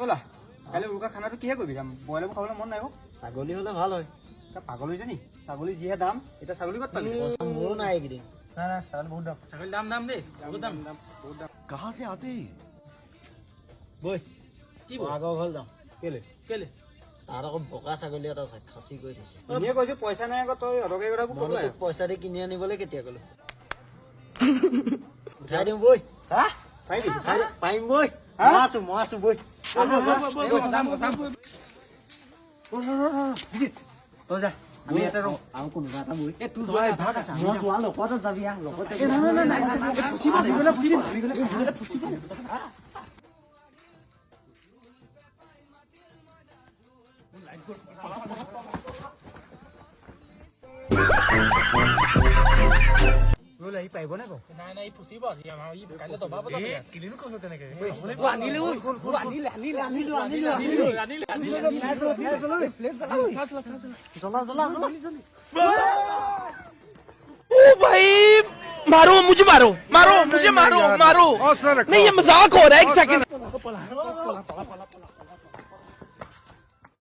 ব'লা কাইলৈ উৰুকা খানাটো কিহে কৰিবি ব্ৰইলাৰবোৰ খাবলৈ মন নাই অ' ছাগলী হলে ভাল হয় পাগল হৈছে নি ছাগলী যিহে দাম এতিয়া ছাগলী ক'ত পাবি মোৰো নাই এইকেইদিন নাই নাই ছাগলী বহুত দাম ছাগলী দাম দেই বহুত দাম বহুত দাম कहाँ से आते हैं বৈ কি আগৰ ঘৰ যাওঁ কেলে কেলে তাত আকৌ বগা ছাগলী এটা আছে খাচী কৰি থৈছে এনেই কৈছো পইচা নাই আকৌ তই অদৰকাৰী কথাবোৰ ক'ব মই লাগে তোক পইচা দি কিনি আনিবলৈ কেতিয়া গ'লো উঠাই দিওঁ বৈ হা পাৰিবি পাৰিম বৈ হা? মই আছো বৈ তই যা আমি এটা ৰওঁ আৰু কোনোবা এটা বৈ তোৰ যোৱা ভাগ আছে মই যোৱা লগতে যাবি লগতে আহি পাৰিব নে বাৰু নাই নাই ফুচিব আজি আমাৰ ই কাইলৈ দবা বজাব কিলিনো কৈছো তেনেকে ओ भाई मारो मुझे मारो मारो मुझे मारो नहीं ये मजाक हो रहा है एक सेकंड